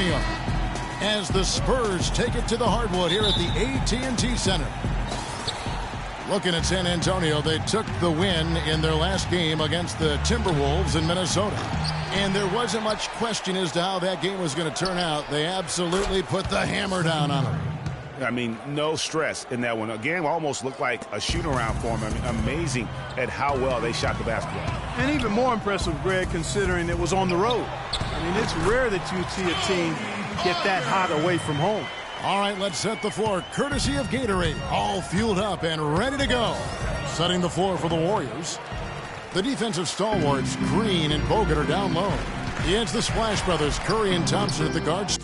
Antonio as the Spurs take it to the hardwood here at the AT&T Center. Looking at San Antonio, they took the win in their last game against the Timberwolves in Minnesota. And there wasn't much question as to how that game was going to turn out. They absolutely put the hammer down on them. I mean, no stress in that one. The game almost looked like a shoot-around for them. I mean, amazing at how well they shot the basketball. And even more impressive, Greg, considering it was on the road. I mean, it's rare that you'd see a team get that hot away from home. All right, let's set the floor. Courtesy of Gatorade. All fueled up and ready to go. Setting the floor for the Warriors. The defensive stalwarts, Green and Bogut, are down low. Against the Splash Brothers, Curry and Thompson at the guards.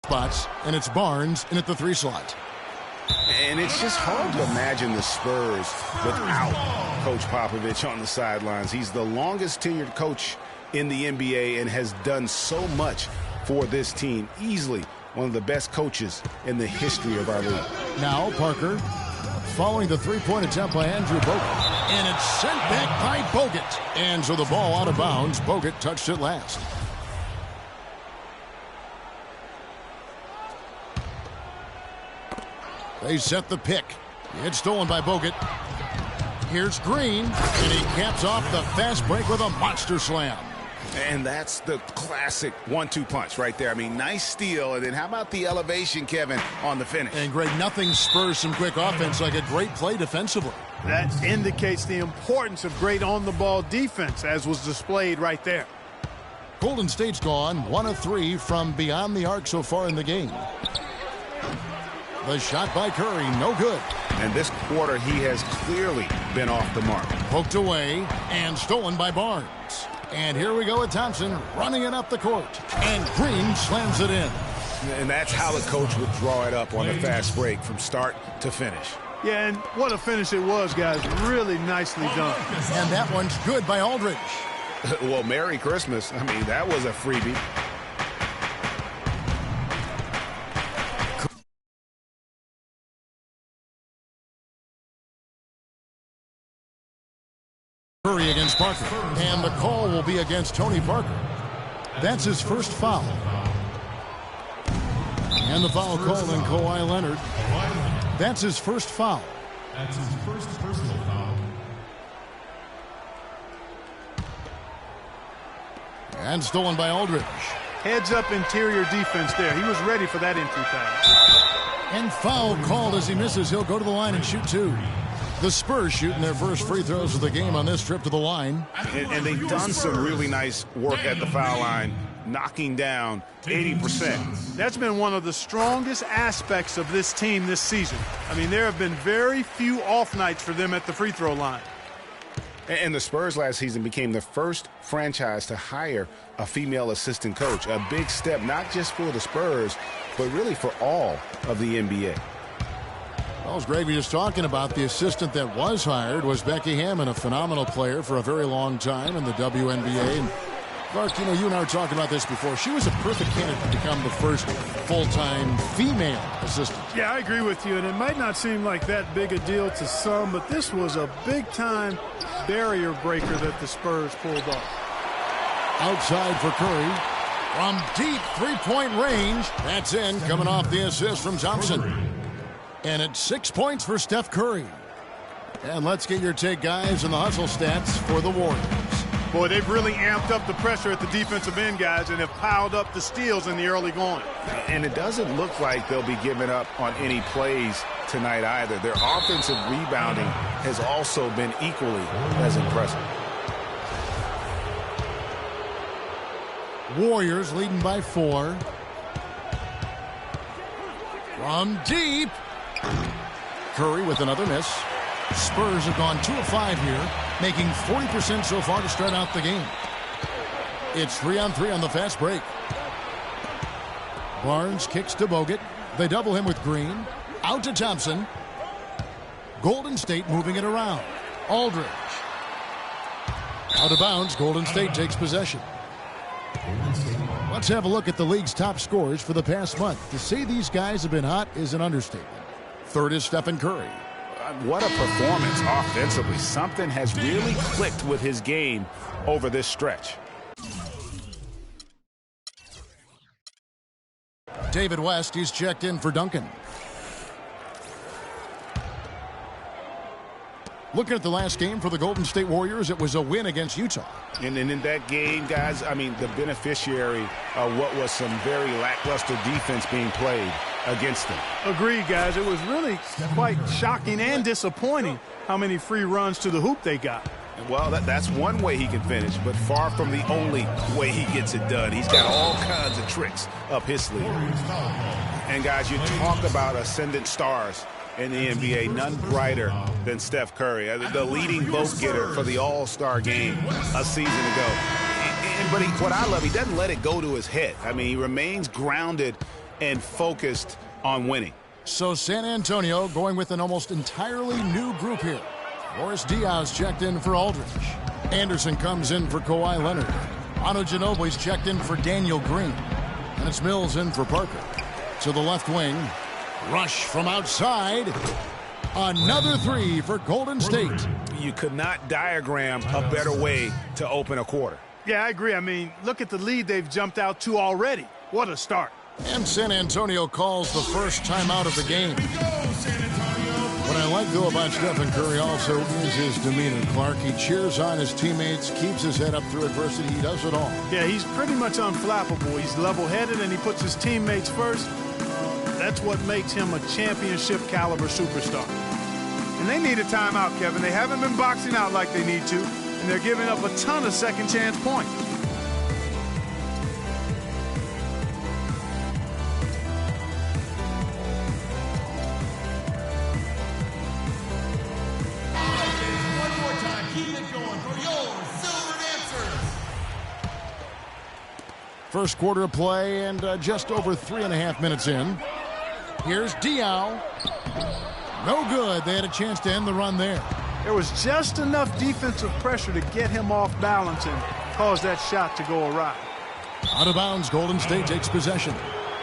Spots, and it's Barnes in at the 3 slot. And it's just hard to imagine the Spurs without Coach Popovich on the sidelines. He's the longest tenured coach in the NBA and has done so much for this team. Easily one of the best coaches in the history of our league. Now Parker following the 3-point attempt by Andrew Bogut. And it's sent back by Bogut. And so the ball out of bounds. Bogut touched it last. They set the pick. It's stolen by Bogut. Here's Green, and he caps off the fast break with a monster slam. And that's the classic 1-2 punch right there. I mean, nice steal, and then how about the elevation, Kevin, on the finish? And Greg, nothing spurs some quick offense like a great play defensively. That indicates the importance of great on-the-ball defense, as was displayed right there. Golden State's gone 1 of 3 from beyond the arc so far in the game. The shot by Curry, no good. And this quarter, he has clearly been off the mark. Poked away and stolen by Barnes. And here we go with Thompson running it up the court. And Green slams it in. And that's how the coach would draw it up on the fast break from start to finish. Yeah, and what a finish it was, guys. Really nicely done. And that one's good by Aldridge. Well, Merry Christmas. I mean, that was a freebie. Curry against Parker, and the call will be against Tony Parker. That's his first foul. And the foul called on Kawhi Leonard. That's his first foul. That's his first personal foul. And stolen by Aldridge. Heads up interior defense there. He was ready for that entry pass. And foul called as he misses. He'll go to the line and shoot 2. The Spurs shooting their first free throws of the game on this trip to the line. And they've done some really nice work at the foul line, knocking down 80%. That's been one of the strongest aspects of this team this season. I mean, there have been very few off nights for them at the free throw line. And the Spurs last season became the first franchise to hire a female assistant coach. A big step, not just for the Spurs, but really for all of the NBA. Well, as Greg was just talking about, the assistant that was hired was Becky Hammond, a phenomenal player for a very long time in the WNBA. And Clark, you and I were talking about this before. She was a perfect candidate to become the first full-time female assistant. Yeah, I agree with you, and it might not seem like that big a deal to some, but this was a big-time barrier breaker that the Spurs pulled off. Outside for Curry. From deep three-point range. That's in, coming off the assist from Thompson. And it's 6 points for Steph Curry. And let's get your take, guys, on the hustle stats for the Warriors. Boy, they've really amped up the pressure at the defensive end, guys, and have piled up the steals in the early going. And it doesn't look like they'll be giving up on any plays tonight either. Their offensive rebounding has also been equally as impressive. Warriors leading by 4. From deep. Curry with another miss. Spurs have gone 2 of 5 here, making 40% so far to start out the game. It's 3-on-3 on the fast break. Barnes kicks to Bogut. They double him with Green. Out to Thompson. Golden State moving it around. Aldridge. Out of bounds. Golden State takes possession. Let's have a look at the league's top scorers for the past month. To say these guys have been hot is an understatement. Third is Stephen Curry. What a performance offensively. Something has really clicked with his game over this stretch. David West, he's checked in for Duncan. Looking at the last game for the Golden State Warriors, it was a win against Utah. And in that game, guys, I mean, the beneficiary of what was some very lackluster defense being played against them. Agreed, guys. It was really quite shocking and disappointing how many free runs to the hoop they got. Well, that's one way he can finish, but far from the only way he gets it done. He's got all kinds of tricks up his sleeve. And, guys, you talk about ascendant stars in the NBA, none brighter than Steph Curry, the leading vote getter for the All-Star game a season ago. But what I love, he doesn't let it go to his head. I mean, he remains grounded and focused on winning. So San Antonio going with an almost entirely new group here. Boris Diaz checked in for Aldridge. Anderson comes in for Kawhi Leonard. Ano Ginobili's checked in for Daniel Green. And it's Mills in for Parker. To the left wing. Rush from outside. Another 3 for Golden State. You could not diagram a better way to open a quarter. Yeah, I agree. I mean, look at the lead they've jumped out to already. What a start. And San Antonio calls the first timeout of the game. What I like, though, about Stephen Curry also is his demeanor. Clark, he cheers on his teammates, keeps his head up through adversity. He does it all. Yeah, he's pretty much unflappable. He's level-headed, and he puts his teammates first. That's what makes him a championship-caliber superstar. And they need a timeout, Kevin. They haven't been boxing out like they need to, and they're giving up a ton of second-chance points. First quarter of play and just over 3.5 minutes in. Here's Diaw. No good. They had a chance to end the run there. There was just enough defensive pressure to get him off balance and cause that shot to go awry. Out of bounds, Golden State takes possession.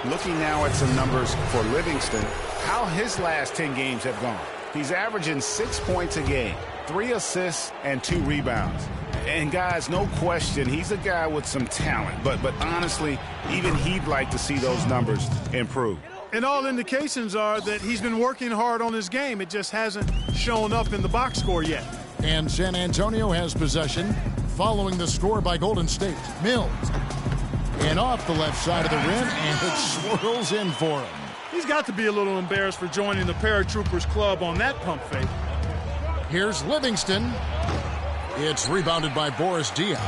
Looking now at some numbers for Livingston, how his last 10 games have gone. He's averaging 6 points a game, 3 assists, and 2 rebounds. And, guys, no question, he's a guy with some talent. But honestly, even he'd like to see those numbers improve. And all indications are that he's been working hard on his game. It just hasn't shown up in the box score yet. And San Antonio has possession following the score by Golden State. Mills. And off the left side of the rim, and it swirls in for him. He's got to be a little embarrassed for joining the Paratroopers Club on that pump fake. Here's Livingston. It's rebounded by Boris Diaw.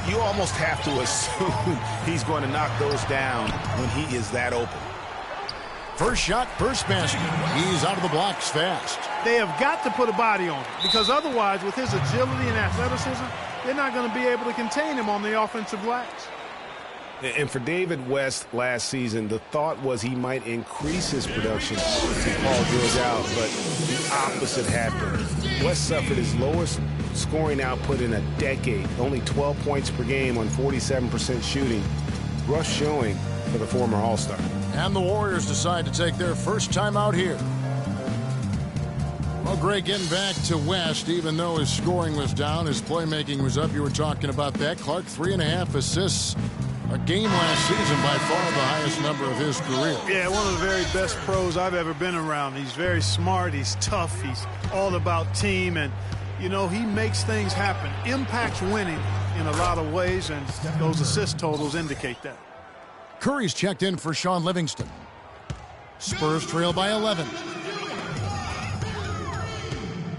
You almost have to assume he's going to knock those down when he is that open. First shot, first basket. He's out of the blocks fast. They have got to put a body on him, because otherwise, with his agility and athleticism, they're not going to be able to contain him on the offensive glass. And for David West last season, the thought was he might increase his production if he called George out, but the opposite happened. West suffered his lowest scoring output in a decade, only 12 points per game on 47% shooting. Rough showing for the former All-Star. And the Warriors decide to take their first time out here. Well, Greg, getting back to West, even though his scoring was down, his playmaking was up. You were talking about that. Clark, 3.5 assists a game last season, by far the highest number of his career. Yeah, one of the very best pros I've ever been around. He's very smart. He's tough. He's all about team. And, you know, he makes things happen. Impacts winning in a lot of ways, and those assist totals indicate that. Curry's checked in for Sean Livingston. Spurs trail by 11.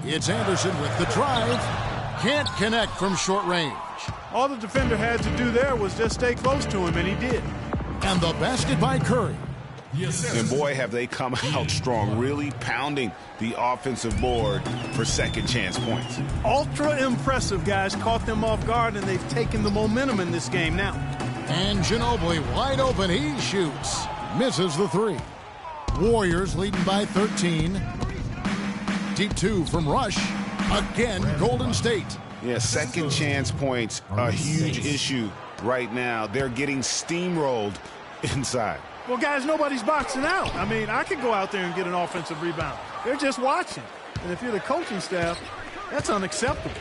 It's Anderson with the drive. Can't connect from short range. All the defender had to do there was just stay close to him, and he did. And the basket by Curry. And boy, have they come out strong, really pounding the offensive board for second chance points. Ultra impressive, guys. Caught them off guard, and they've taken the momentum in this game now. And Ginobili wide open. He shoots. Misses the three. Warriors leading by 13. Deep two from Rush. Again, Golden State. Yeah, second chance points, a huge issue right now. They're getting steamrolled inside. Well, guys, nobody's boxing out. I mean, I could go out there and get an offensive rebound. They're just watching. And if you're the coaching staff, that's unacceptable.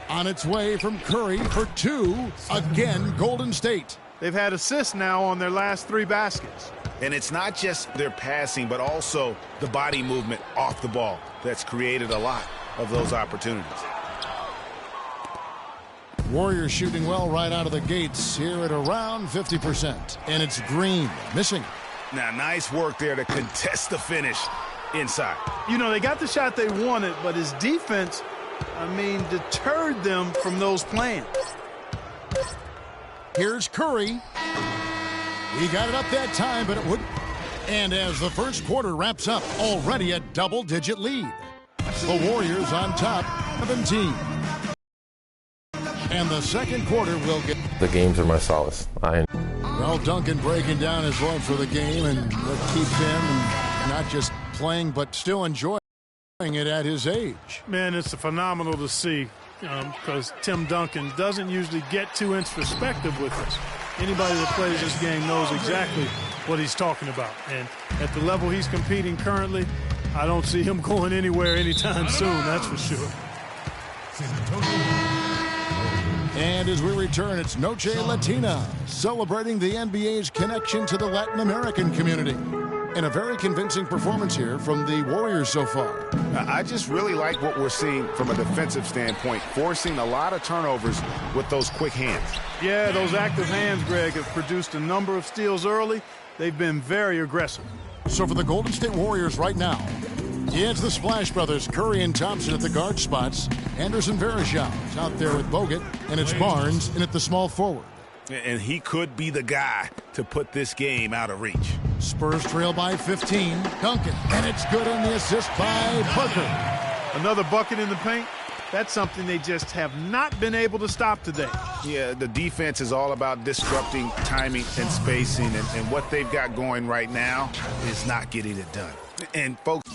On its way from Curry for two. Again, Golden State. They've had assists now on their last 3 baskets. And it's not just their passing, but also the body movement off the ball that's created a lot of those opportunities. Warriors shooting well right out of the gates here at around 50%. And it's Green missing. Now, nice work there to contest the finish inside. You know, they got the shot they wanted, but his defense, I mean, deterred them from those plans. Here's Curry. He got it up that time, but it wouldn't. And as the first quarter wraps up, already a double-digit lead. The Warriors on top, 17. And the second quarter will get... The games are my solace. Well, Duncan breaking down his love for the game and what keeps him and not just playing, but still enjoying it at his age. Man, it's phenomenal to see because Tim Duncan doesn't usually get too introspective with us. Anybody that plays this game knows exactly what he's talking about. And at the level he's competing currently, I don't see him going anywhere anytime soon, that's for sure. And as we return, it's Noche Latina, celebrating the NBA's connection to the Latin American community. And a very convincing performance here from the Warriors so far. I just really like what we're seeing from a defensive standpoint, forcing a lot of turnovers with those quick hands. Yeah, those active hands, Greg, have produced a number of steals early. They've been very aggressive. So for the Golden State Warriors right now, it's the Splash Brothers, Curry and Thompson at the guard spots. Anderson Varejao is out there with Bogut, and it's Barnes in at the small forward. And he could be the guy to put this game out of reach. Spurs trail by 15. Duncan, and it's good on the assist by Parker. Another bucket in the paint. That's something they just have not been able to stop today. Yeah, the defense is all about disrupting timing and spacing, and what they've got going right now is not getting it done. And folks,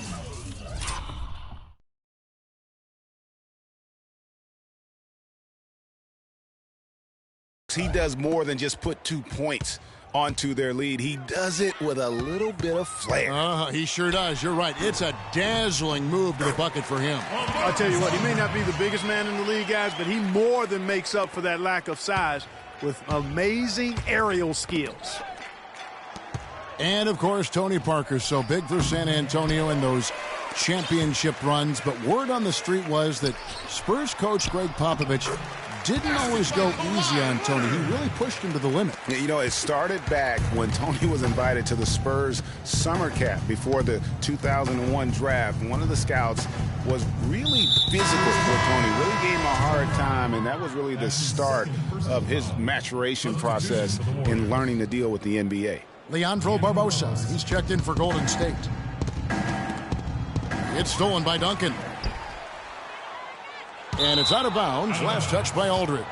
he does more than just put 2 points onto their lead. He does it with a little bit of flair. He sure does. You're right. It's a dazzling move to the bucket for him. I'll tell you what, he may not be the biggest man in the league, guys, but he more than makes up for that lack of size with amazing aerial skills. And, of course, Tony Parker, so big for San Antonio in those championship runs. But word on the street was that Spurs coach Greg Popovich didn't always go easy on Tony. He really pushed him to the limit. You know, it started back when Tony was invited to the Spurs summer camp before the 2001 draft. One of the scouts was really physical with Tony, really gave him a hard time, and that was really the start of his maturation process in learning to deal with the NBA. Leandro Barbosa, he's checked in for Golden State. It's stolen by Duncan. And it's out of bounds. Last touch by Aldridge.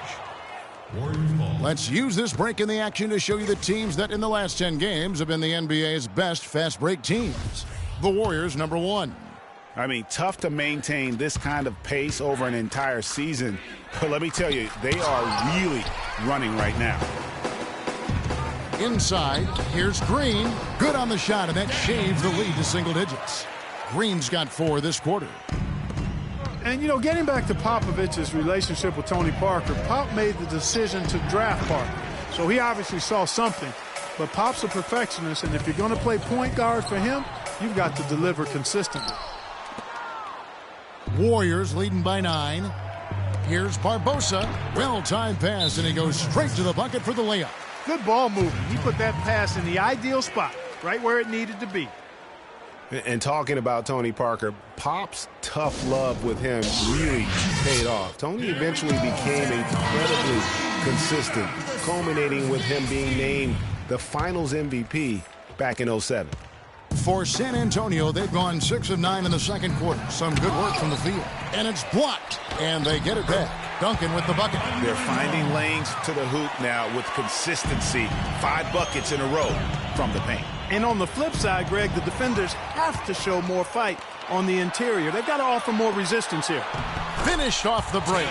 Warriors ball. Let's use this break in the action to show you the teams that in the last 10 games have been the NBA's best fast break teams. The Warriors, number 1. I mean, tough to maintain this kind of pace over an entire season. But let me tell you, they are really running right now. Inside, here's Green. Good on the shot, and that shaves the lead to single digits. Green's got 4 this quarter. And, you know, getting back to Popovich's relationship with Tony Parker, Pop made the decision to draft Parker. So he obviously saw something. But Pop's a perfectionist, and if you're going to play point guard for him, you've got to deliver consistently. Warriors leading by 9. Here's Barbosa. Well-timed pass, and he goes straight to the bucket for the layup. Good ball movement. He put that pass in the ideal spot, right where it needed to be. And talking about Tony Parker, Pop's tough love with him really paid off. Tony eventually became incredibly consistent, culminating with him being named the Finals MVP back in 2007. For San Antonio, they've gone 6 of 9 in the second quarter. Some good work from the field. And it's blocked. And they get it back. Duncan with the bucket. They're finding lanes to the hoop now with consistency. 5 buckets in a row from the paint. And on the flip side, Greg, the defenders have to show more fight on the interior. They've got to offer more resistance here. Finished off the break.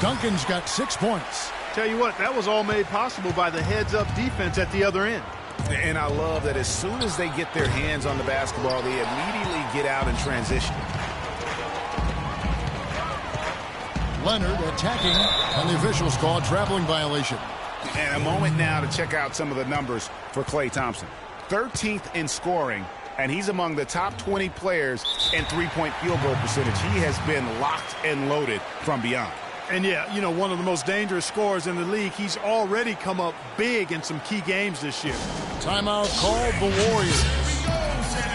Duncan's got 6 points. Tell you what, that was all made possible by the heads-up defense at the other end. And I love that as soon as they get their hands on the basketball, they immediately get out and transition. Leonard attacking, and the officials call a traveling violation. And a moment now to check out some of the numbers for Klay Thompson. 13th in scoring, and he's among the top 20 players in three-point field goal percentage. He has been locked and loaded from beyond. And yeah, you know, one of the most dangerous scorers in the league. He's already come up big in some key games this year. Timeout called the Warriors.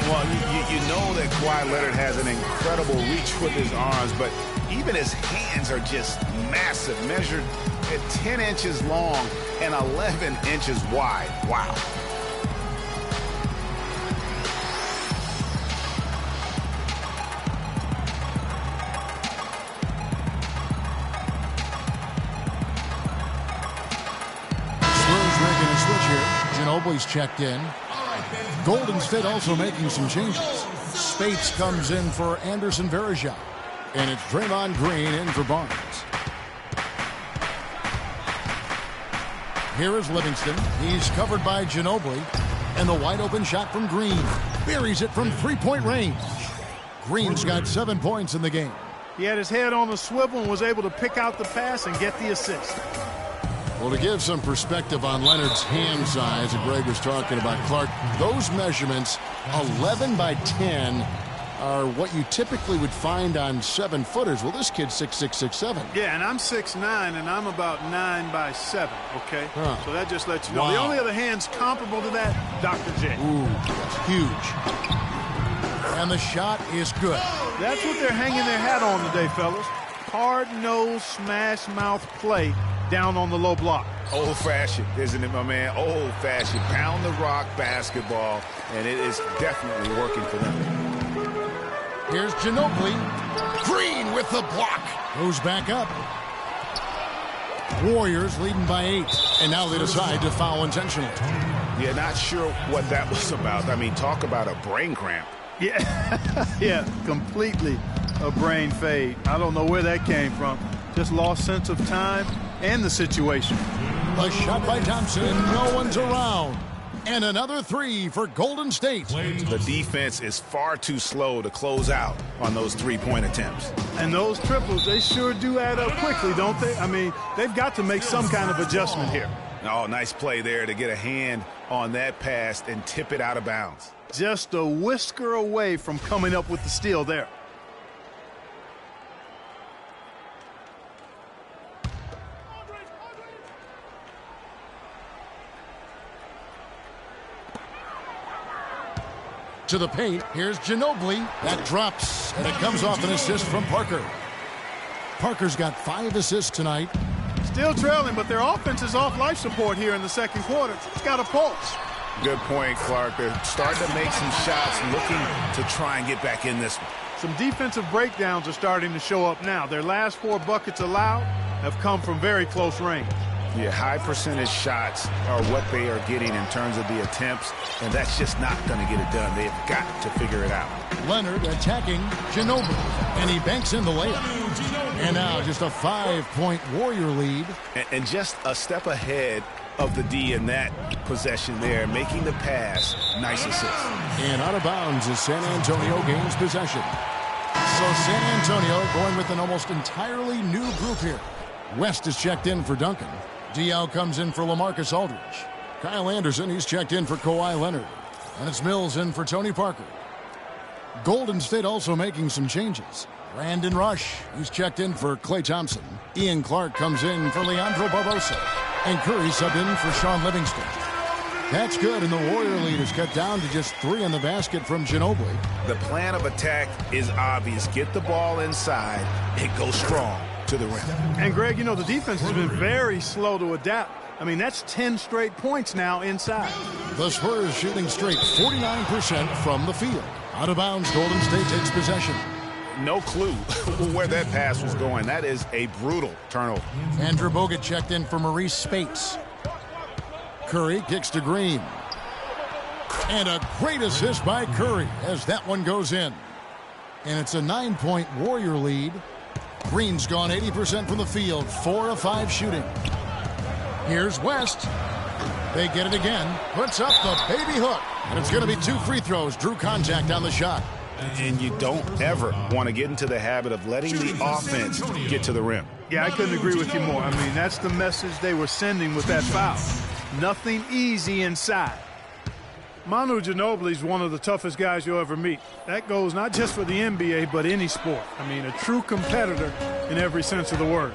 Well, you know that Kawhi Leonard has an incredible reach with his arms, but even his hands are just massive, measured at 10 inches long and 11 inches wide. Wow. Ginobili's checked in. Golden State also making some changes. Spates comes in for Anderson Varejao. And it's Draymond Green in for Barnes. Here is Livingston. He's covered by Ginobili. And the wide open shot from Green. Buries it from three-point range. Green's got 7 points in the game. He had his head on the swivel and was able to pick out the pass and get the assist. Well, to give some perspective on Leonard's hand size that Greg was talking about, Clark, those measurements, 11 by 10, are what you typically would find on 7-footers. Well, this kid's 6'6", 6'7". Yeah, and I'm 6'9", and I'm about 9 by 7, okay? Huh. So that just lets you know. Wow. The only other hands comparable to that, Dr. J. Ooh, that's huge. And the shot is good. That's what they're hanging their hat on today, fellas. Hard-nosed, smash-mouth play down on the low block. Old-fashioned, isn't it, my man? Old-fashioned. Pound the rock basketball, and it is definitely working for them. Here's Ginobili. Green with the block. Goes back up. Warriors leading by 8. And now they decide to foul intentionally. Yeah, not sure what that was about. I mean, talk about a brain cramp. Yeah, yeah, completely a brain fade. I don't know where that came from. Just lost sense of time and the situation. A shot by Thompson, and no one's around. And another 3 for Golden State. The defense is far too slow to close out on those three-point attempts. And those triples, they sure do add up quickly, don't they? I mean, they've got to make some kind of adjustment here. Oh, nice play there to get a hand on that pass and tip it out of bounds. Just a whisker away from coming up with the steal there. To the paint, here's Ginobili. That drops, and it comes off an assist from Parker. Parker's got 5 assists tonight. Still trailing, but their offense is off life support here in the second quarter. It's got a pulse. Good point, Clark. They're starting to make some shots, looking to try and get back in this one. Some defensive breakdowns are starting to show up now. Their last 4 buckets allowed have come from very close range. Yeah, high percentage shots are what they are getting in terms of the attempts, and that's just not going to get it done. They've got to figure it out. Leonard attacking Ginobili, and he banks in the layup. And now just a 5-point Warrior lead. And just a step ahead of the D in that possession there, making the pass. Nice assist. And out of bounds as San Antonio gains possession. So San Antonio going with an almost entirely new group here. West is checked in for Duncan. Diaw comes in for LaMarcus Aldridge. Kyle Anderson, he's checked in for Kawhi Leonard. And it's Mills in for Tony Parker. Golden State also making some changes. Brandon Rush, he's checked in for Klay Thompson. Ian Clark comes in for Leandro Barbosa. And Curry subbed in for Sean Livingston. That's good, and the Warrior lead is cut down to just 3 in the basket from Ginobili. The plan of attack is obvious. Get the ball inside and go strong to the rim. And, Greg, you know, the defense has been very slow to adapt. I mean, that's 10 straight points now inside. The Spurs shooting straight 49% from the field. Out of bounds, Golden State takes possession. No clue where that pass was going. That is a brutal turnover. Andrew Bogut checked in for Maurice Spates. Curry kicks to Green. And a great assist by Curry as that one goes in. And it's a 9-point Warrior lead. Green's gone 80% from the field, 4 of 5 shooting. Here's West. They get it again. Puts up the baby hook. And it's going to be 2 free throws. Drew contact on the shot. And you don't ever want to get into the habit of letting the offense get to the rim. Yeah, I couldn't agree with you more. I mean, that's the message they were sending with that foul. Nothing easy inside. Manu Ginobili is one of the toughest guys you'll ever meet. That goes not just for the NBA, but any sport. I mean, a true competitor in every sense of the word.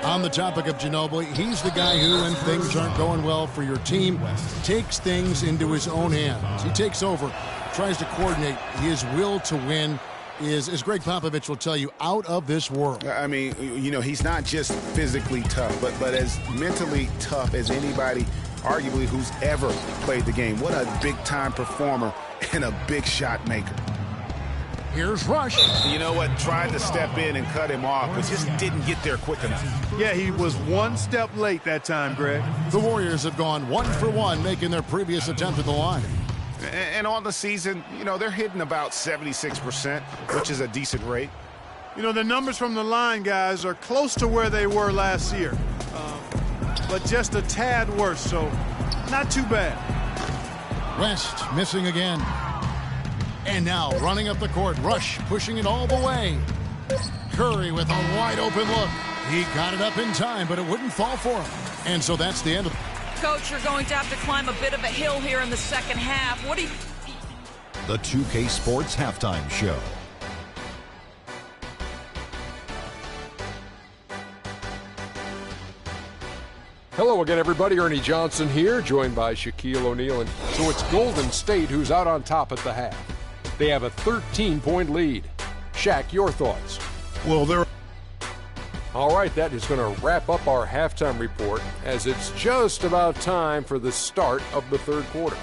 On the topic of Ginobili, he's the guy who, when things aren't going well for your team, takes things into his own hands. He takes over, tries to coordinate. His will to win is, as Greg Popovich will tell you, out of this world. I mean, you know, he's not just physically tough, but as mentally tough as anybody, arguably, who's ever played the game. What a big-time performer and a big shot maker. Here's Rush. You know what? Tried to step in and cut him off, but just didn't get there quick enough. Yeah, he was one step late that time, Greg. The Warriors have gone 1 for 1, making their previous attempt at the line. And on the season, you know, they're hitting about 76%, which is a decent rate. You know, the numbers from the line, guys, are close to where they were last year. But just a tad worse, so not too bad. West missing again. And now running up the court, Rush pushing it all the way. Curry with a wide open look. He got it up in time, but it wouldn't fall for him. And so that's the end of it. Coach, you're going to have to climb a bit of a hill here in the second half. What do you... The 2K Sports Halftime Show. Hello again, everybody. Ernie Johnson here, joined by Shaquille O'Neal. And so it's Golden State who's out on top at the half. They have a 13-point lead. Shaq, your thoughts? Well, they're... All right, that is going to wrap up our halftime report as it's just about time for the start of the third quarter.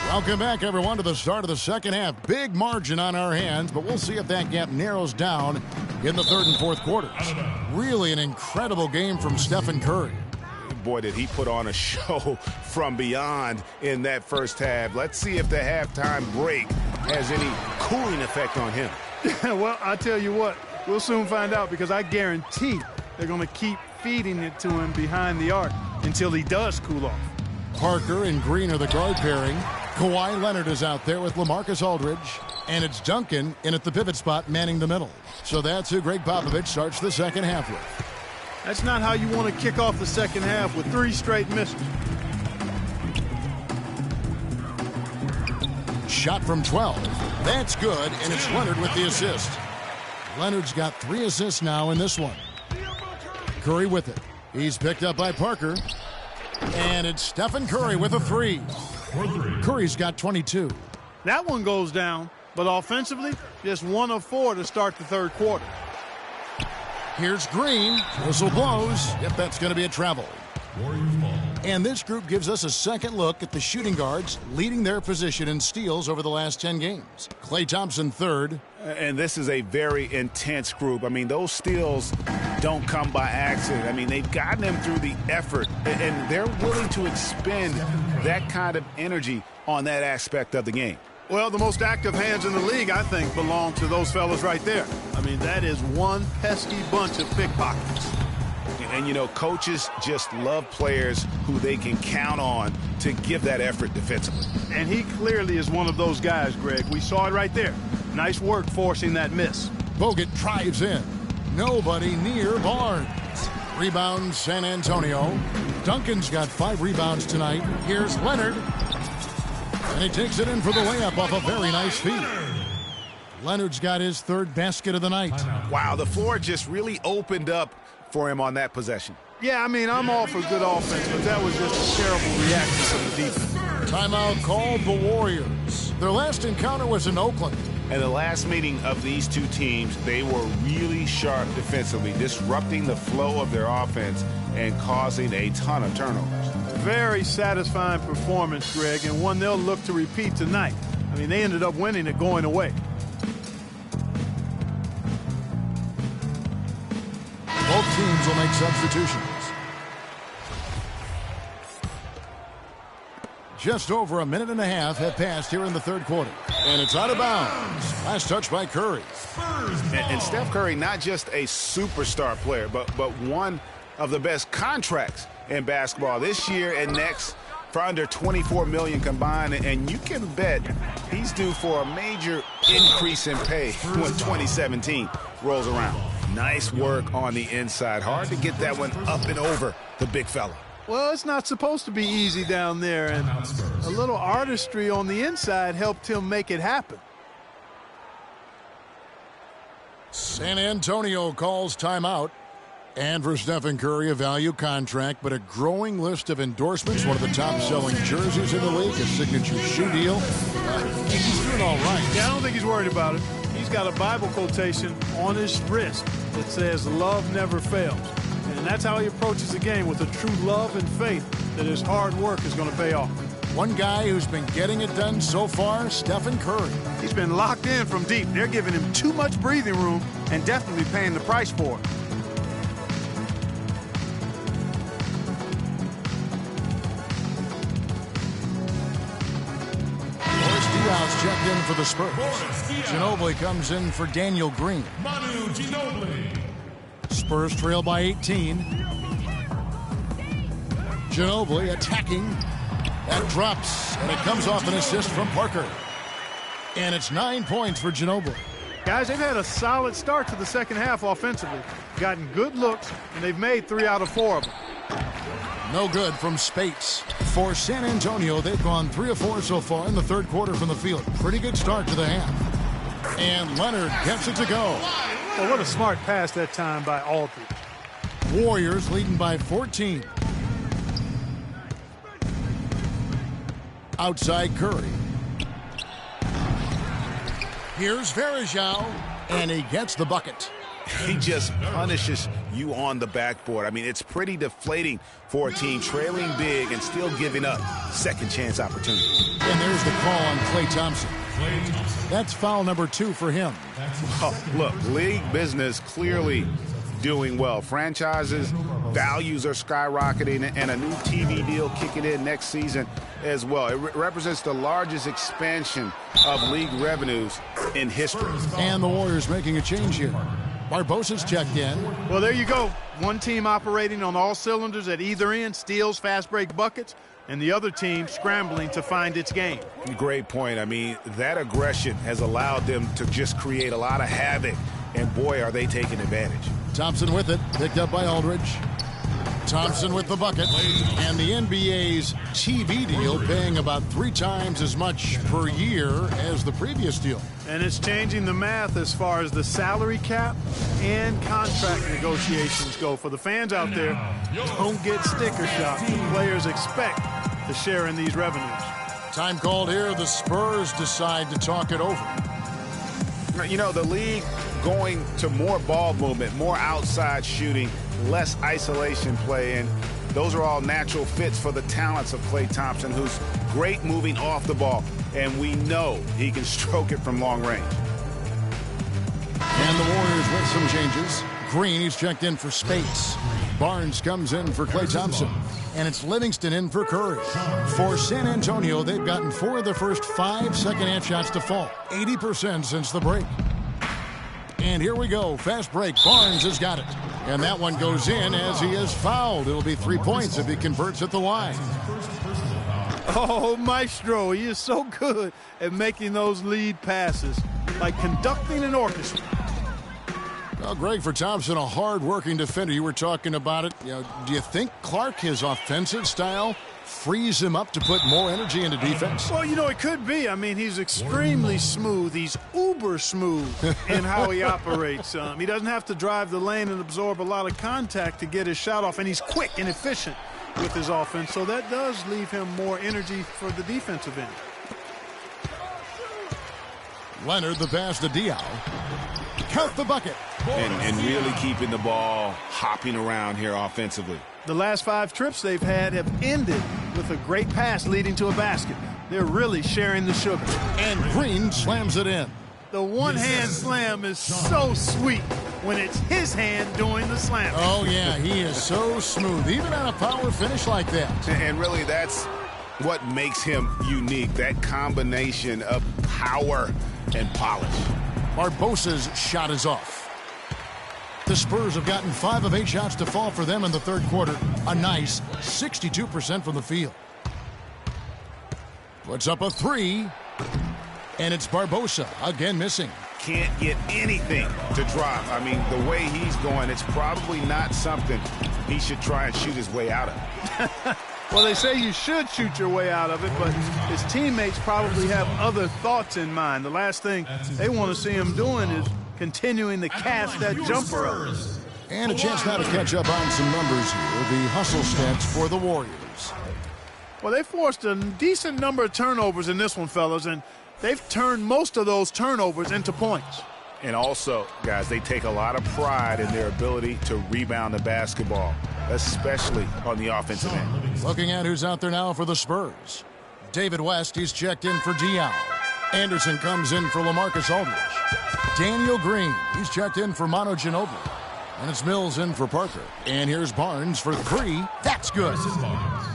Welcome back, everyone, to the start of the second half. Big margin on our hands, but we'll see if that gap narrows down in the third and fourth quarters. Really an incredible game from Stephen Curry. Boy, did he put on a show from beyond in that first half. Let's see if the halftime break has any cooling effect on him. Well, I tell you what, we'll soon find out, because I guarantee they're going to keep feeding it to him behind the arc until he does cool off. Parker and Green are the guard pairing. Kawhi Leonard is out there with LaMarcus Aldridge. And it's Duncan in at the pivot spot manning the middle. So that's who Greg Popovich starts the second half with. That's not how you want to kick off the second half, with 3 straight misses. Shot from 12. That's good, and it's Leonard with the assist. Leonard's got 3 assists now in this one. Curry with it. He's picked up by Parker. And it's Stephen Curry with a 3. Curry's got 22. That one goes down, but offensively, just 1 of 4 to start the third quarter. Here's Green. Whistle blows. Yep, that's going to be a travel. Warriors ball. And this group gives us a second look at the shooting guards leading their position in steals over the last 10 games. Klay Thompson third. And this is a very intense group. I mean, those steals don't come by accident. I mean, they've gotten them through the effort, and they're willing to expend that kind of energy on that aspect of the game. Well, the most active hands in the league, I think, belong to those fellas right there. I mean, that is one pesky bunch of pickpockets. And, you know, coaches just love players who they can count on to give that effort defensively. And he clearly is one of those guys, Greg. We saw it right there. Nice work forcing that miss. Bogut drives in. Nobody near Barnes. Rebound San Antonio. Duncan's got 5 rebounds tonight. Here's Leonard. And he takes it in for the layup off a very nice feed. Leonard's got his 3rd basket of the night. Wow, the floor just really opened up for him on that possession. Yeah, I mean, I'm all for good offense, but that was just a terrible reaction from the defense. Timeout called the Warriors. Their last encounter was in Oakland. And the last meeting of these two teams, they were really sharp defensively, disrupting the flow of their offense and causing a ton of turnovers. Very satisfying performance, Greg, and one they'll look to repeat tonight. I mean, they ended up winning it going away. Both teams will make substitutions. Just over a minute and a half have passed here in the 3rd quarter. And it's out of bounds. Last touch by Curry. And Steph Curry, not just a superstar player, but one of the best contracts in basketball this year and next for under $24 million combined. And you can bet he's due for a major increase in pay when 2017 rolls around. Nice work on the inside. Hard to get that one up and over the big fella. Well, it's not supposed to be easy down there, and a little artistry on the inside helped him make it happen. San Antonio calls timeout. And for Stephen Curry, a value contract, but a growing list of endorsements. One of the top-selling jerseys in the league, a signature shoe deal. He's doing all right. Yeah, I don't think he's worried about it. He's got a Bible quotation on his wrist that says, "Love never fails." And that's how he approaches the game, with a true love and faith that his hard work is going to pay off. One guy who's been getting it done so far, Stephen Curry. He's been locked in from deep. They're giving him too much breathing room and definitely paying the price for it. Diaz checked in for the Spurs. Ginobili comes in for Daniel Green. Manu Ginobili. Spurs trail by 18. Ginobili attacking. That drops, and it comes off an assist from Parker. And it's 9 points for Ginobili. Guys, they've had a solid start to the second half offensively. Gotten good looks, and they've made 3 out of 4 of them. No good from Spates. For San Antonio, they've gone 3 of 4 so far in the 3rd quarter from the field. Pretty good start to the half. And Leonard gets it to go. Well, what a smart pass that time by Aldridge. Warriors leading by 14. Outside Curry. Here's Varejao, and he gets the bucket. He just punishes you on the backboard. I mean, it's pretty deflating for a team trailing big and still giving up second chance opportunities. And there's the call on Klay Thompson. That's foul number 2 for him. Oh, look, league business clearly doing well. Franchises, values are skyrocketing, and a new TV deal kicking in next season as well. It represents the largest expansion of league revenues in history. And the Warriors making a change here. Barbosa's checked in. Well, there you go. One team operating on all cylinders at either end, steals, fast break buckets, and the other team scrambling to find its game. Great point. I mean, that aggression has allowed them to just create a lot of havoc, and boy, are they taking advantage. Thompson with it, picked up by Aldridge. Thompson with the bucket, and the NBA's TV deal paying about 3 times as much per year as the previous deal. And it's changing the math as far as the salary cap and contract negotiations go. For the fans out there, don't get sticker shock. The players expect to share in these revenues. Time called here. The Spurs decide to talk it over. You know, the league going to more ball movement, more outside shooting, less isolation play, and Those are all natural fits for the talents of Klay Thompson, who's great moving off the ball. And we know he can stroke it from long range. And the Warriors with some changes. Green, he's checked in for Spates. Barnes comes in for Klay Thompson. And it's Livingston in for Curry. For San Antonio, they've gotten 4 of the first 5 second-half shots to fall. 80% since the break. And here we go. Fast break. Barnes has got it. And that one goes in as he is fouled. It'll be 3 points if he converts at the line. Oh, Maestro, he is so good at making those lead passes, like conducting an orchestra. Well, Greg, for Thompson, a hard-working defender. You were talking about it. Do you think Clark, his offensive style, frees him up to put more energy into defense? Well, it could be. I mean, he's extremely smooth. He's uber smooth in how he operates. He doesn't have to drive the lane and absorb a lot of contact to get his shot off, and he's quick and efficient with his offense, so that does leave him more energy for the defensive end. Leonard, the pass to Diaw. Count the bucket. And really keeping the ball hopping around here offensively. The last 5 trips they've had have ended with a great pass leading to a basket. They're really sharing the sugar. And Green slams it in. The one-hand slam is so sweet when it's his hand doing the slam. Oh, yeah, he is so smooth, even on a power finish like that. And really, that's what makes him unique, that combination of power and polish. Barbosa's shot is off. The Spurs have gotten 5 of 8 shots to fall for them in the third quarter. A nice 62% from the field. Puts up a 3. And it's Barbosa, again missing. Can't get anything to drop. I mean, the way he's going, it's probably not something he should try and shoot his way out of. Well, they say you should shoot your way out of it, but his teammates probably have other thoughts in mind. The last thing they want to see him doing is continuing to cast that jumper up. And a chance now to catch up on some numbers here. The hustle stats for the Warriors. Well, they forced a decent number of turnovers in this one, fellas, and they've turned most of those turnovers into points. And also, guys, they take a lot of pride in their ability to rebound the basketball, especially on the offensive end. Looking at who's out there now for the Spurs. David West, he's checked in for Diaw. Anderson comes in for LaMarcus Aldridge. Daniel Green, he's checked in for Manu Ginobili. And it's Mills in for Parker. And here's Barnes for 3. That's good.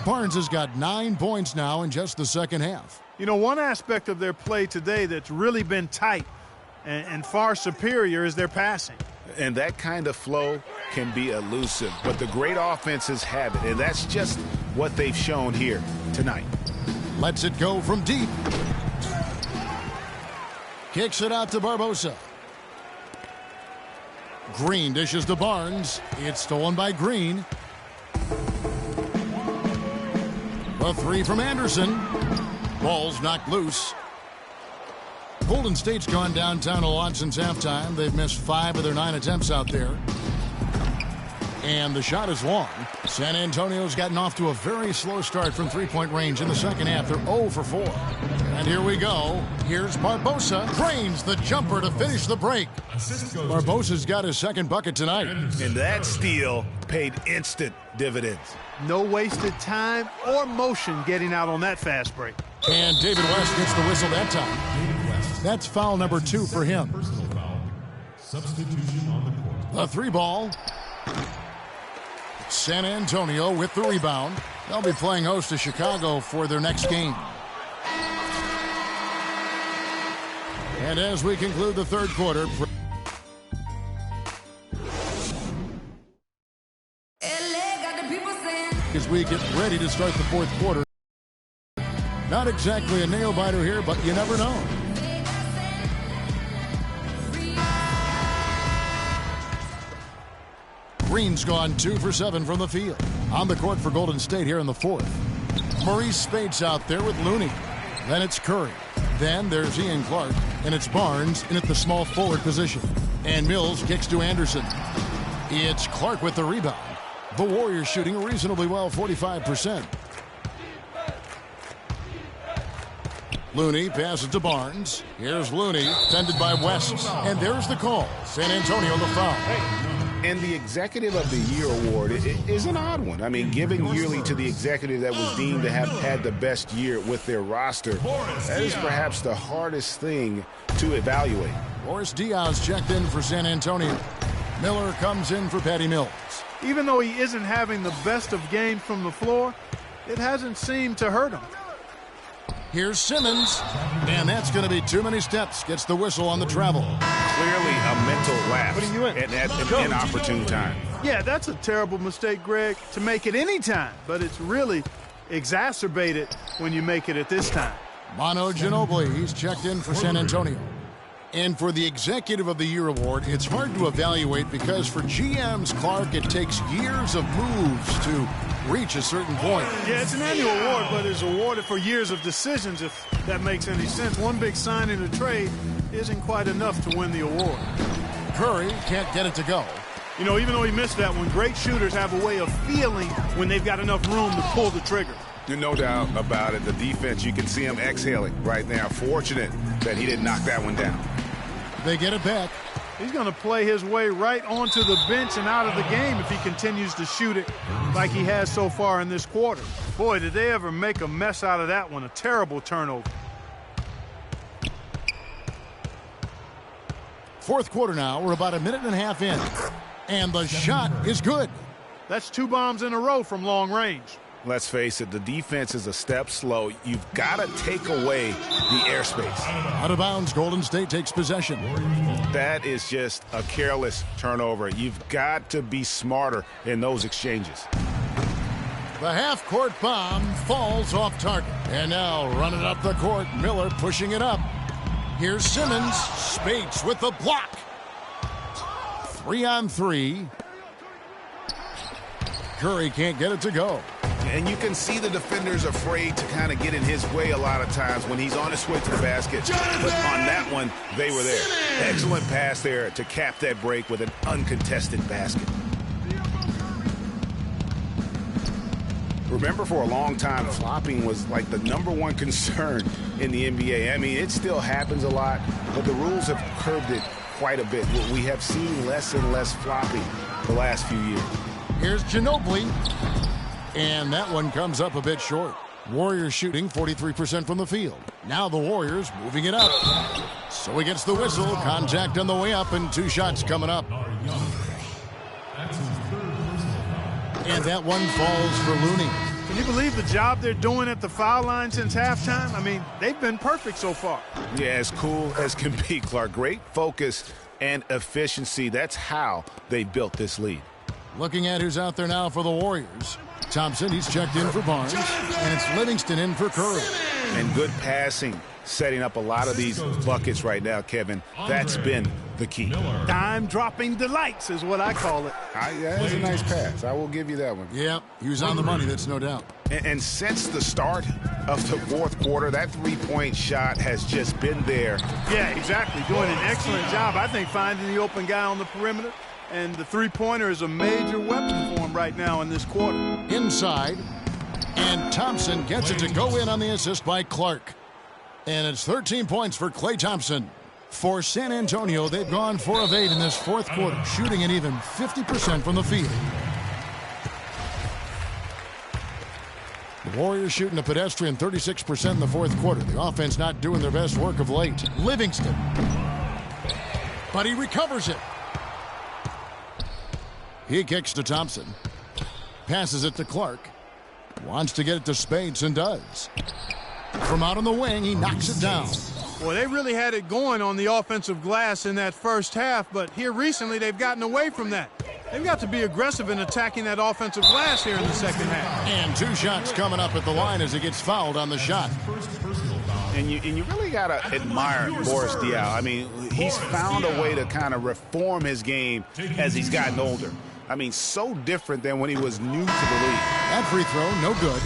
Barnes has got 9 points now in just the second half. One aspect of their play today that's really been tight and far superior is their passing. And that kind of flow can be elusive, but the great offenses have it, and that's just what they've shown here tonight. Lets it go from deep. Kicks it out to Barbosa. Green dishes to Barnes. It's stolen by Green. A 3 from Anderson. Ball's knocked loose. Golden State's gone downtown a lot since halftime. They've missed 5 of their 9 attempts out there. And the shot is long. San Antonio's gotten off to a very slow start from three-point range in the second half. They're 0 for 4. And here we go. Here's Barbosa. Drains the jumper to finish the break. Barbosa's got his second bucket tonight. And that steal paid instant dividends. No wasted time or motion getting out on that fast break. And David West gets the whistle that time. That's foul number 2 for him. Substitution on the court. A 3 ball. San Antonio with the rebound. They'll be playing host to Chicago for their next game. And as we conclude the third quarter, as we get ready to start the fourth quarter. Not exactly a nail-biter here, but you never know. Green's gone 2 for 7 from the field. On the court for Golden State here in the fourth. Maurice Spates out there with Looney. Then it's Curry. Then there's Ian Clark. And it's Barnes in at the small forward position. And Mills kicks to Anderson. It's Clark with the rebound. The Warriors shooting reasonably well, 45%. Looney passes to Barnes. Here's Looney, fended by West. And there's the call. San Antonio the foul. And the Executive of the Year award is an odd one. I mean, giving yearly to the executive that was deemed to have had the best year with their roster, that is perhaps the hardest thing to evaluate. Boris Diaz checked in for San Antonio. Miller comes in for Patty Mills. Even though he isn't having the best of games from the floor, it hasn't seemed to hurt him. Here's Simmons, and that's going to be too many steps. Gets the whistle on the travel. Clearly a mental lapse at an inopportune time. Yeah, that's a terrible mistake, Greg, to make it any time, but it's really exacerbated when you make it at this time. Manu Ginobili, he's checked in for San Antonio. And for the Executive of the Year award, it's hard to evaluate because for GMs, Clark, it takes years of moves to reach a certain point. Yeah, it's an annual award, but it's awarded for years of decisions, if that makes any sense. One big signing or trade isn't quite enough to win the award. Curry can't get it to go. You know, even though he missed that one, great shooters have a way of feeling when they've got enough room to pull the trigger. No doubt about it. The defense, you can see him exhaling right now. Fortunate that he didn't knock that one down. They get it back. He's going to play his way right onto the bench and out of the game if he continues to shoot it like he has so far in this quarter. Boy, did they ever make a mess out of that one. A terrible turnover. Fourth quarter now. We're about a minute and a half in. And the shot is good. That's 2 bombs in a row from long range. Let's face it, the defense is a step slow. You've got to take away the airspace. Out of bounds, Golden State takes possession. That is just a careless turnover. You've got to be smarter in those exchanges. The half-court bomb falls off target. And now running up the court, Miller pushing it up. Here's Simmons. Spates with the block. 3-on-3. Curry can't get it to go. And you can see the defenders afraid to kind of get in his way a lot of times when he's on his way to the basket. But on that one, they were there. Excellent pass there to cap that break with an uncontested basket. Remember, for a long time, flopping was like the #1 concern in the NBA. I mean, it still happens a lot, but the rules have curbed it quite a bit. We have seen less and less flopping the last few years. Here's Ginobili. And that one comes up a bit short. Warriors shooting 43% from the field. Now the Warriors moving it up. So he gets the whistle. Contact on the way up and 2 shots coming up. And that one falls for Looney. Can you believe the job they're doing at the foul line since halftime? I mean, they've been perfect so far. Yeah, as cool as can be, Clark. Great focus and efficiency. That's how they built this lead. Looking at who's out there now for the Warriors. Thompson, he's checked in for Barnes. And it's Livingston in for Curry. And good passing, setting up a lot of these buckets right now, Kevin. That's been the key. Dime-dropping delights is what I call it. That was a nice pass. I will give you that one. Yeah, he was on the money, that's no doubt. And since the start of the fourth quarter, that three-point shot has just been there. Yeah, exactly. Doing an excellent job, I think, finding the open guy on the perimeter. And the three-pointer is a major weapon for him right now in this quarter. Inside. And Thompson gets it to go in on the assist by Clark. And it's 13 points for Klay Thompson. For San Antonio, they've gone 4 of 8 in this fourth quarter, shooting an even 50% from the field. The Warriors shooting a pedestrian 36% in the fourth quarter. The offense not doing their best work of late. Livingston. But he recovers it. He kicks to Thompson. Passes it to Clark. Wants to get it to Spades and does. From out on the wing, he knocks it down. Well, they really had it going on the offensive glass in that first half, but here recently they've gotten away from that. They've got to be aggressive in attacking that offensive glass here in the second half. And 2 shots coming up at the line as he gets fouled on the shot. And you really got to admire Boris Diaw. I mean, he's found a way to kind of reform his game as he's gotten older. I mean, so different than when he was new to the league. That free throw, no good.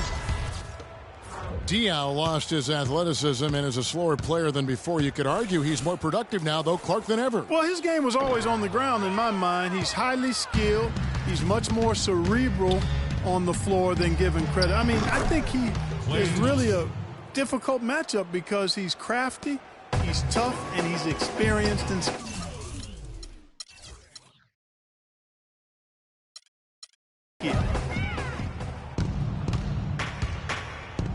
Diaw lost his athleticism and is a slower player than before. You could argue he's more productive now, though, Clark, than ever. Well, his game was always on the ground in my mind. He's highly skilled. He's much more cerebral on the floor than given credit. I mean, I think he is really a difficult matchup because he's crafty, he's tough, and he's experienced and it.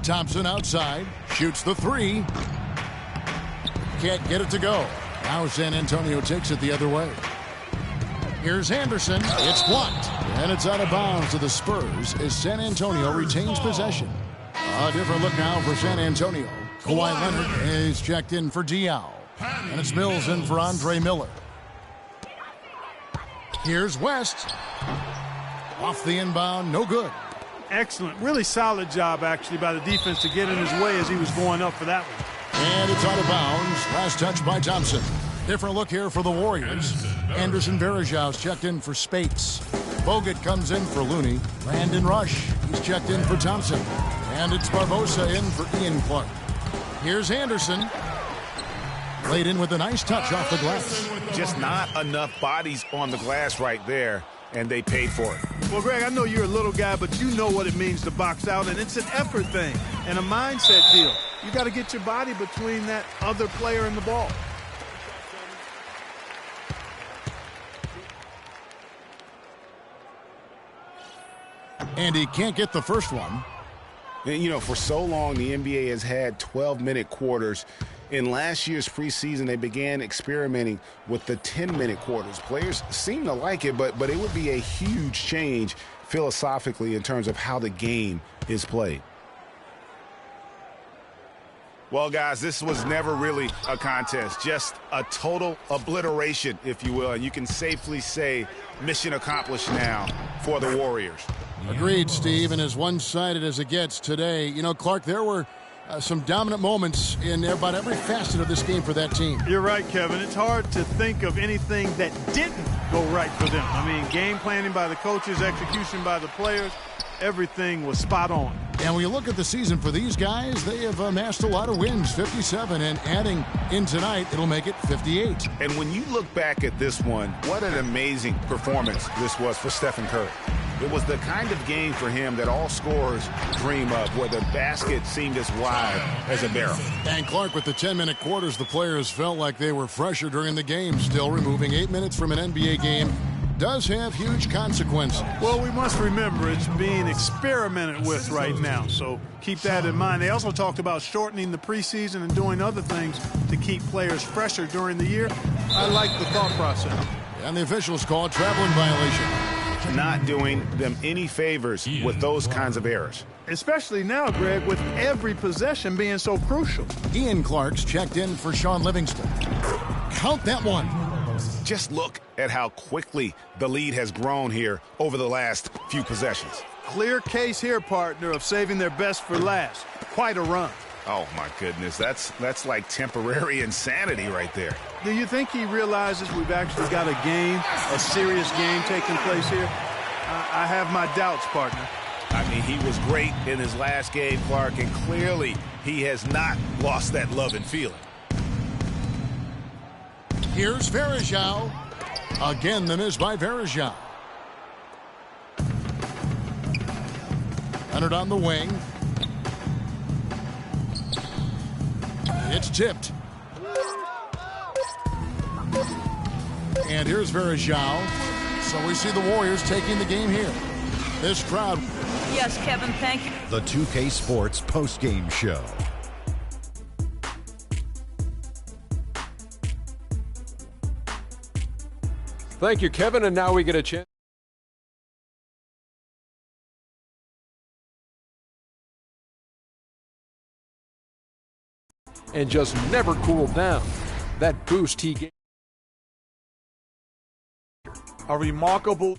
Thompson outside, shoots the three. Can't get it to go. Now San Antonio takes it the other way. Here's Anderson. It's blocked. And it's out of bounds to the Spurs as San Antonio retains possession. A different look now for San Antonio. Kawhi Leonard is checked in for Diaw. And it's Mills in for Andre Miller. Here's West. Off the inbound, no good. Excellent. Really solid job, actually, by the defense to get in his way as he was going up for that one. And it's out of bounds. Last touch by Thompson. Different look here for the Warriors. Anderson Varejau's checked in for Spates. Bogut comes in for Looney. Brandon Rush, he's checked in for Thompson. And it's Barbosa in for Ian Clark. Here's Anderson. Laid in with a nice touch off the glass. Just not enough bodies on the glass right there, and they paid for it. Well, Greg, I know you're a little guy, but you know what it means to box out, and it's an effort thing and a mindset deal. You got to get your body between that other player and the ball. And he can't get the first one. And, you know, for so long, the NBA has had 12-minute quarters. In last year's preseason, they began experimenting with the 10-minute quarters. Players seem to like it, but it would be a huge change philosophically in terms of how the game is played. Well, guys, this was never really a contest, just a total obliteration, if you will. And you can safely say mission accomplished now for the Warriors. Agreed, Steve, and as one-sided as it gets today. You know, Clark, there were some dominant moments in about every facet of this game for that team. You're right, Kevin. It's hard to think of anything that didn't go right for them. I mean, game planning by the coaches, execution by the players, everything was spot on. And when you look at the season for these guys, they have amassed a lot of wins, 57, and adding in tonight, it'll make it 58. And when you look back at this one, what an amazing performance this was for Stephen Curry. It was the kind of game for him that all scorers dream of, where the basket seemed as wide as a barrel. And Clark, with the 10-minute quarters, the players felt like they were fresher during the game. Still, removing 8 minutes from an NBA game does have huge consequences. Well, we must remember it's being experimented with right now, so keep that in mind. They also talked about shortening the preseason and doing other things to keep players fresher during the year. I like the thought process. And the officials call a traveling violation. Not doing them any favors with those kinds of errors. Especially now, Greg, with every possession being so crucial. Ian Clark's checked in for Sean Livingston. Count that one. Just look at how quickly the lead has grown here over the last few possessions. Clear case here, partner, of saving their best for last. Quite a run. Oh, my goodness. That's like temporary insanity right there. Do you think he realizes we've actually got a game, a serious game taking place here? I have my doubts, partner. I mean, he was great in his last game, Clark, and clearly he has not lost that love and feeling. Here's Varejao. Again, the miss by Varejao. Leonard on the wing. It's tipped. And here's Varejao. So we see the Warriors taking the game here. This crowd. Yes, Kevin, thank you. The 2K Sports postgame show. Thank you, Kevin, and now we get a chance. And just never cooled down. That boost he gave. A remarkable